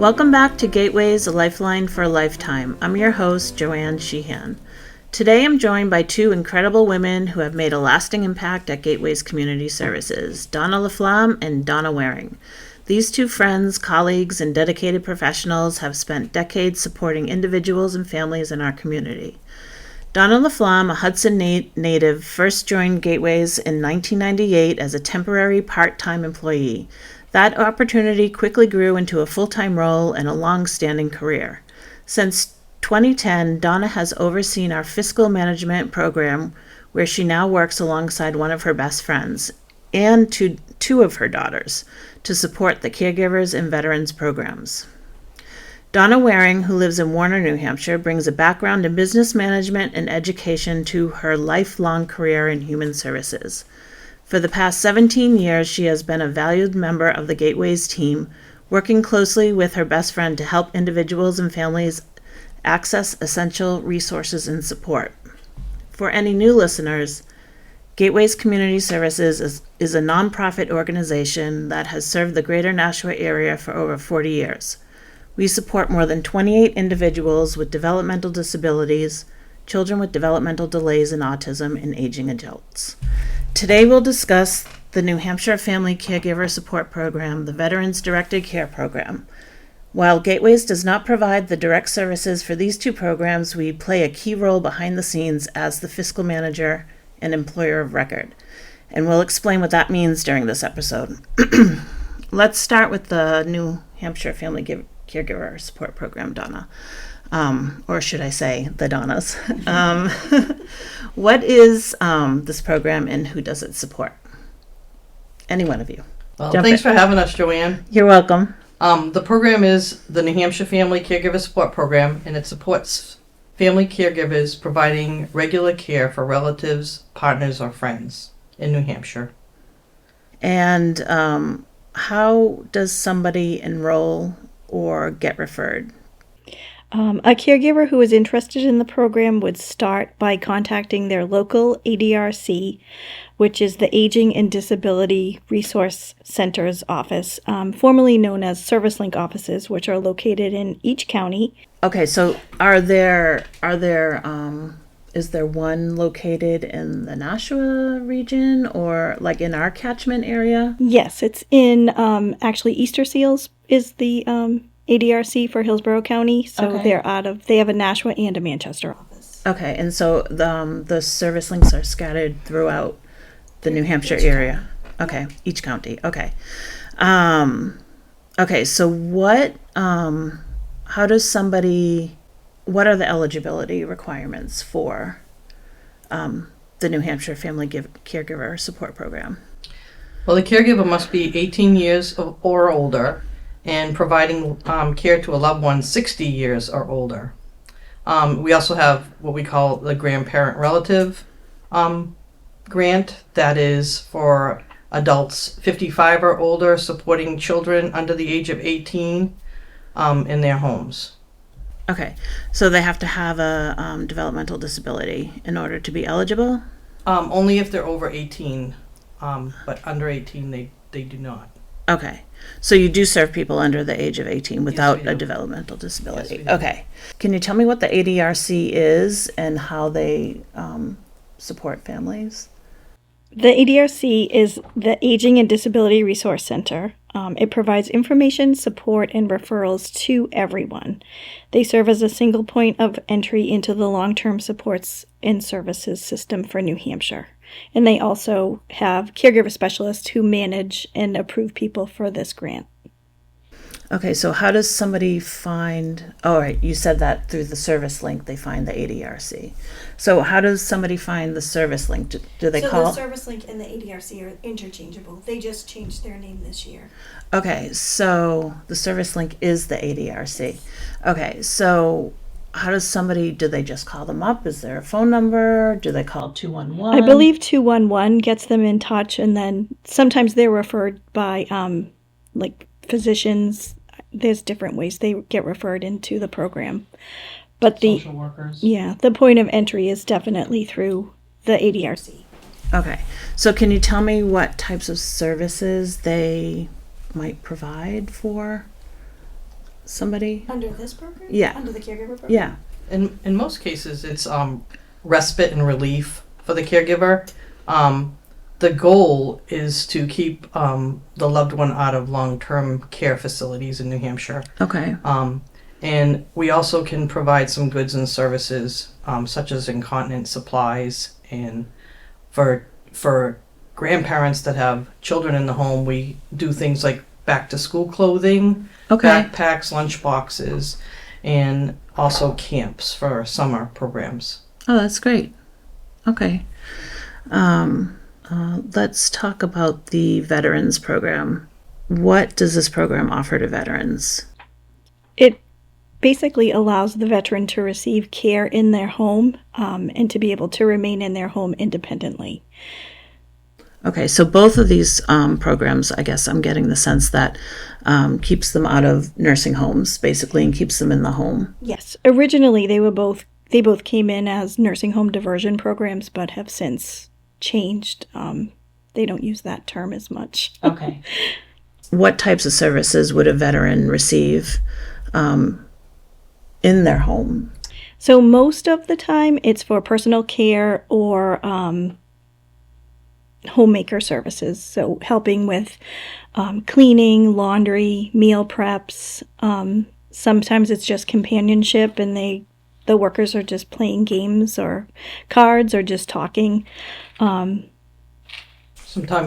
Welcome back to Gateways, a Lifeline for a Lifetime. I'm your host, JoAnn Sheehan. Today I'm joined by two incredible women who have made a lasting impact at Gateways Community Services, Donna Laflamme and Donna Waring. These two friends, colleagues, and dedicated professionals have spent decades supporting individuals and families in our community. Donna Laflamme, a Hudson native, first joined Gateways in 1998 as a temporary part-time employee. That opportunity quickly grew into a full-time role and a long-standing career. Since 2010, Donna has overseen our fiscal management program, where she now works alongside one of her best friends and two of her daughters to support the Caregivers and Veterans programs. Donna Waring, who lives in Warner, New Hampshire, brings a background in business management and education to her lifelong career in human services. For the past 17 years, she has been a valued member of the Gateways team, working closely with her best friend to help individuals and families access essential resources and support. For any new listeners, Gateways Community Services is a nonprofit organization that has served the greater Nashua area for over 40 years. We support more than 28 individuals with developmental disabilities, children with developmental delays and autism, and aging adults. Today we'll discuss the New Hampshire Family Caregiver Support Program, the Veterans Directed Care Program. While Gateways does not provide the direct services for these two programs, we play a key role behind the scenes as the fiscal manager and employer of record. And we'll explain what that means during this episode. Let's start with the New Hampshire Family Caregiver Support Program, Donna. Or should I say the Donnas. What is this program and who does it support? Any one of you. Well, thanks for having us, JoAnn. You're welcome. The program is the New Hampshire Family Caregiver Support Program, and it supports family caregivers providing regular care for relatives, partners, or friends in New Hampshire. And how does somebody enroll or get referred? A caregiver who is interested in the program would start by contacting their local ADRC, which is the Aging and Disability Resource Center's office, formerly known as Service Link offices, which are located in each county. Okay, so is there one located in the Nashua region or like in our catchment area? Yes, it's in actually Easter Seals is the ADRC for Hillsborough County, so okay. they have a Nashua and a Manchester office. Okay, and so the service links are scattered throughout the New Hampshire area. Okay, each county. Okay. Okay, so what are the eligibility requirements for the New Hampshire Family Caregiver Support Program? Well, the caregiver must be 18 years or older and providing care to a loved one 60 years or older. We also have what we call the grandparent relative grant, that is for adults 55 or older supporting children under the age of 18 in their homes. Okay, so they have to have a developmental disability in order to be eligible? Only if they're over 18, but under 18 they do not. Okay, so you do serve people under the age of 18 without Yes, we a do. developmental disability? Yes, we do. Okay. Can you tell me what the ADRC is and how they support families? The ADRC is the Aging and Disability Resource Center. It provides information, support, and referrals to everyone. They serve as a single point of entry into the long-term supports and services system for New Hampshire. And they also have caregiver specialists who manage and approve people for this grant. Okay, so how does somebody find, all right, you said that through the service link they find the ADRC. So how does somebody find the service link? Do they call? So the service link and the ADRC are interchangeable. They just changed their name this year. Okay, so the service link is the ADRC. Okay, so how does do they just call them up? Is there a phone number? Do they call 211? I believe 211 gets them in touch, and then sometimes they're referred by physicians. There's different ways they get referred into the program. But Social workers. Yeah, the point of entry is definitely through the ADRC. Okay, so can you tell me what types of services they might provide for somebody? Under this program? Yeah. Under the caregiver program? Yeah. In most cases, it's respite and relief for the caregiver. The goal is to keep the loved one out of long-term care facilities in New Hampshire. Okay. And we also can provide some goods and services, such as incontinence supplies, and for grandparents that have children in the home, we do things like back-to-school clothing, Okay. backpacks, lunch boxes, and also camps for summer programs. Oh, that's great. Okay. Let's talk about the Veterans Program. What does this program offer to veterans? It basically allows the veteran to receive care in their home and to be able to remain in their home independently. Okay, so both of these programs, I guess I'm getting the sense that keeps them out of nursing homes, basically, and keeps them in the home. Yes, originally they both came in as nursing home diversion programs, but have since changed. They don't use that term as much. Okay. What types of services would a veteran receive in their home? So most of the time it's for personal care or homemaker services. So helping with cleaning, laundry, meal preps. Sometimes it's just companionship and the workers are just playing games or cards or just talking. Sometimes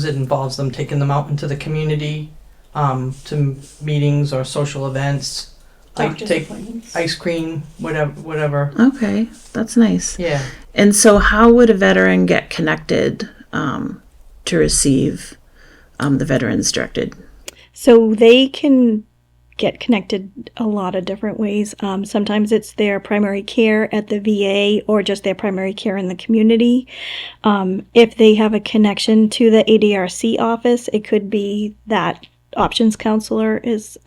it involves them taking them out into the community to meetings or social events. Like Doctor's take appointments. ice cream, whatever. Okay, that's nice. Yeah. And so how would a veteran get connected to receive the Veterans Directed? So they can get connected a lot of different ways. Sometimes it's their primary care at the VA or just their primary care in the community. If they have a connection to the ADRC office, it could be that options counselor is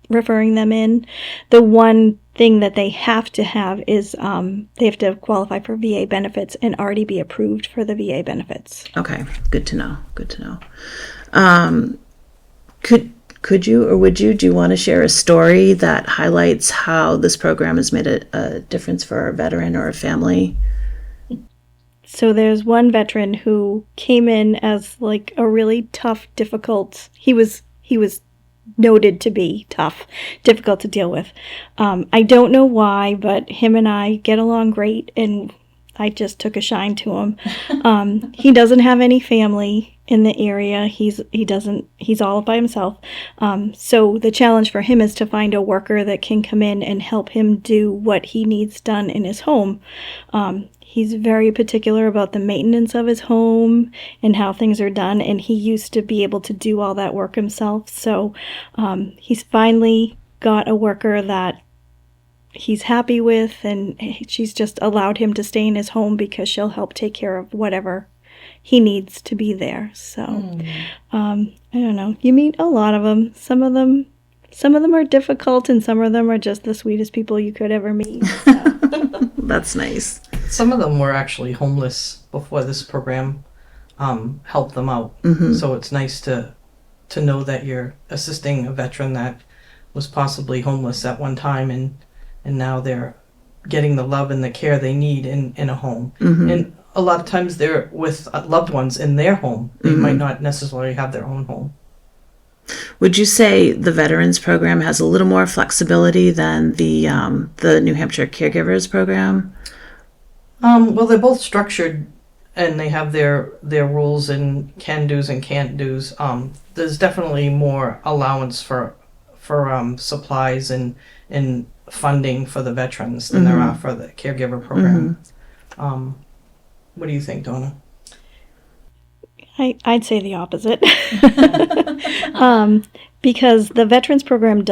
referring them in. The one thing that they have to have is they have to qualify for VA benefits and already be approved for the VA benefits. Okay, good to know. Good to know. Could you or would you, do you want to share a story that highlights how this program has made a difference for a veteran or a family? So there's one veteran who came in as like a really tough, difficult, he was noted to be tough, difficult to deal with. I don't know why, but him and I get along great and I just took a shine to him. He doesn't have any family in the area. He's all by himself. So the challenge for him is to find a worker that can come in and help him do what he needs done in his home. He's very particular about the maintenance of his home and how things are done, and he used to be able to do all that work himself. So he's finally got a worker that he's happy with, and she's just allowed him to stay in his home because she'll help take care of whatever he needs to be there. So I don't know. You meet a lot of them. Some of them are difficult, and some of them are just the sweetest people you could ever meet. So. That's nice. Some of them were actually homeless before this program helped them out. Mm-hmm. So it's nice to know that you're assisting a veteran that was possibly homeless at one time, and now they're getting the love and the care they need in a home. Mm-hmm. And a lot of times they're with loved ones in their home. They might not necessarily have their own home. Would you say the Veterans Program has a little more flexibility than the New Hampshire Caregivers Program? Well, they're both structured, and they have their rules and can do's and can't do's. There's definitely more allowance for supplies and funding for the veterans than there are for the caregiver program. What do you think, Donna? I'd say the opposite. Because the Veterans Program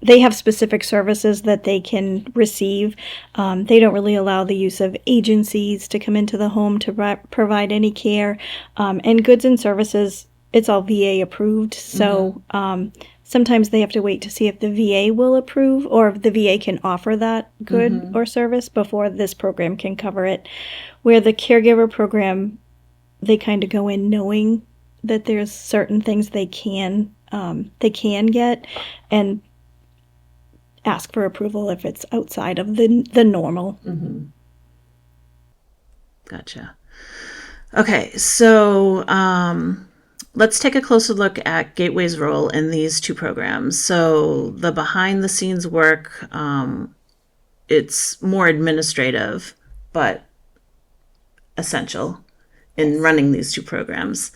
they have specific services that they can receive. They don't really allow the use of agencies to come into the home to provide any care. And goods and services, it's all VA approved. So sometimes they have to wait to see if the VA will approve or if the VA can offer that good or service before this program can cover it. Where the caregiver program, they kind of go in knowing that there's certain things they can get, and ask for approval if it's outside of the normal. Gotcha. Okay, so let's take a closer look at Gateway's role in these two programs. So the behind the scenes work, it's more administrative, but essential in running these two programs.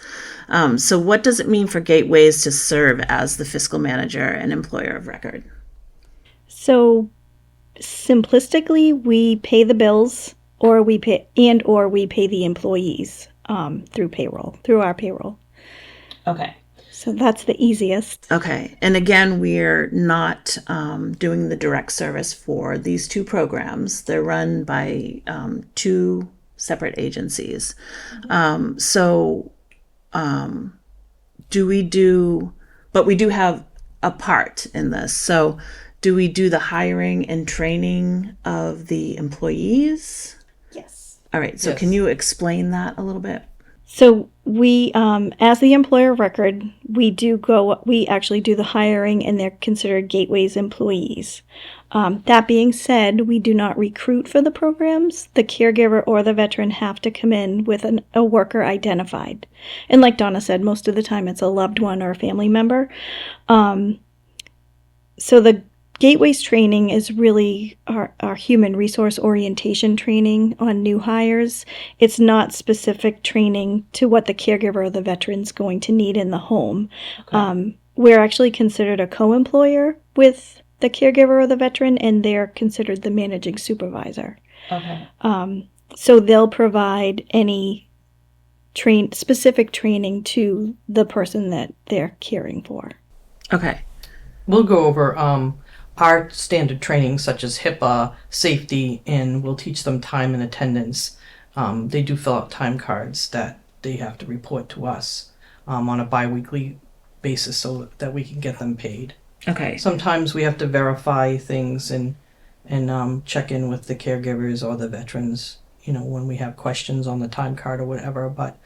So what does it mean for Gateways to serve as the fiscal manager and employer of record? So simplistically, we pay the bills or we pay the employees through payroll, through our payroll. Okay. So that's the easiest. Okay. And again, we're not doing the direct service for these two programs. They're run by two separate agencies. But we do have a part in this. So do we do the hiring and training of the employees? Yes. All right. So Yes. Can you explain that a little bit? So we, as the employer of record, we actually do the hiring, and they're considered Gateways employees. That being said, we do not recruit for the programs. The caregiver or the veteran have to come in with a worker identified. And like Donna said, most of the time it's a loved one or a family member. So the Gateways training is really our human resource orientation training on new hires. It's not specific training to what the caregiver or the veteran's going to need in the home. Okay. We're actually considered a co-employer with the caregiver or the veteran, and they're considered the managing supervisor. Okay. So they'll provide any specific training to the person that they're caring for. Okay. We'll go over our standard training, such as HIPAA, safety, and we'll teach them time and attendance. They do fill out time cards that they have to report to us on a biweekly basis so that we can get them paid. Okay. Sometimes we have to verify things and check in with the caregivers or the veterans, when we have questions on the time card or whatever, but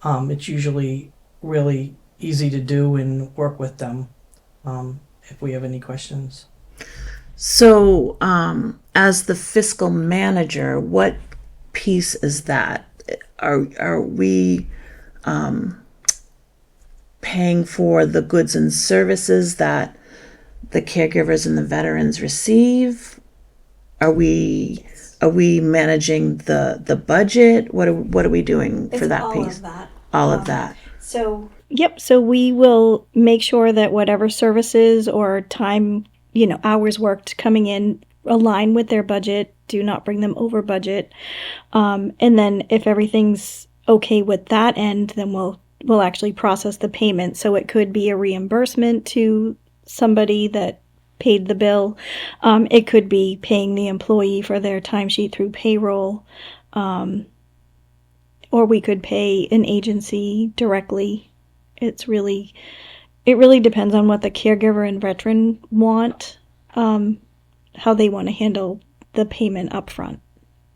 it's usually really easy to do and work with them if we have any questions. So, as the fiscal manager, what piece is that? Are we paying for the goods and services that the caregivers and the veterans receive? Are we managing the budget? What are we doing for that piece? Of that. All of that. So Yep. So we will make sure that whatever services or time, hours worked coming in align with their budget. Do not bring them over budget. And then if everything's okay with that end, then we'll actually process the payment. So it could be a reimbursement to somebody that paid the bill. It could be paying the employee for their timesheet through payroll. Or we could pay an agency directly. It really depends on what the caregiver and veteran want, how they want to handle the payment up front.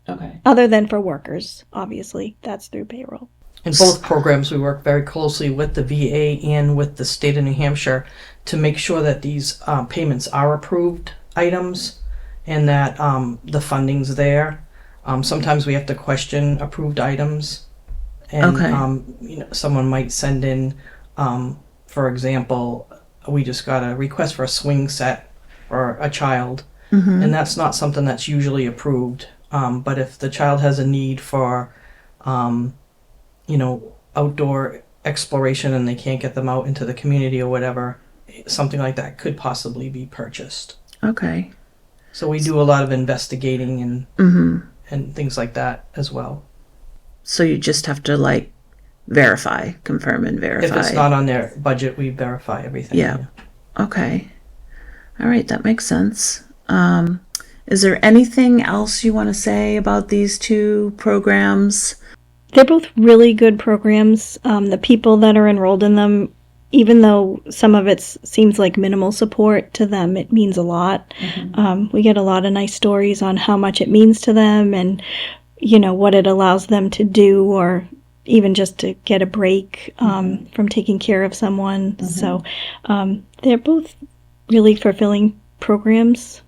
Okay. Other than for workers, obviously, that's through payroll. In both programs, we work very closely with the VA and with the state of New Hampshire to make sure that these payments are approved items and that the funding's there. Sometimes we have to question approved items. And, Okay. Someone might send in, for example, we just got a request for a swing set for a child. Mm-hmm. And that's not something that's usually approved. But if the child has a need for, outdoor exploration and they can't get them out into the community or whatever, something like that could possibly be purchased. Okay. So we do a lot of investigating and things like that as well. So you just have to confirm and verify. If it's not on their budget, we verify everything. Yeah. Okay. All right, that makes sense. Is there anything else you want to say about these two programs? They're both really good programs. The people that are enrolled in them, even though some of it seems like minimal support to them, it means a lot. Mm-hmm. We get a lot of nice stories on how much it means to them and, what it allows them to do, or even just to get a break from taking care of someone. Mm-hmm. So they're both really fulfilling programs.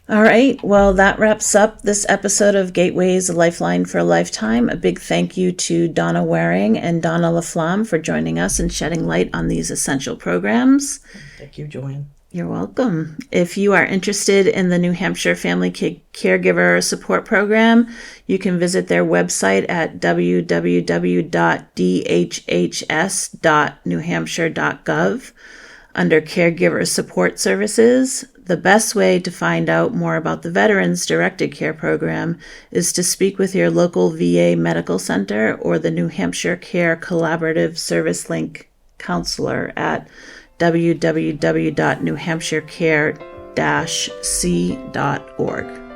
All right. Well, that wraps up this episode of Gateways, a Lifeline for a Lifetime. A big thank you to Donna Waring and Donna Laflamme for joining us and shedding light on these essential programs. Thank you, JoAnn. You're welcome. If you are interested in the New Hampshire Family Caregiver Support Program, you can visit their website at www.dhhs.newhampshire.gov under Caregiver Support Services. The best way to find out more about the Veterans Directed Care Program is to speak with your local VA Medical Center or the New Hampshire Care Collaborative Service Link counselor at www.newhampshirecare-c.org.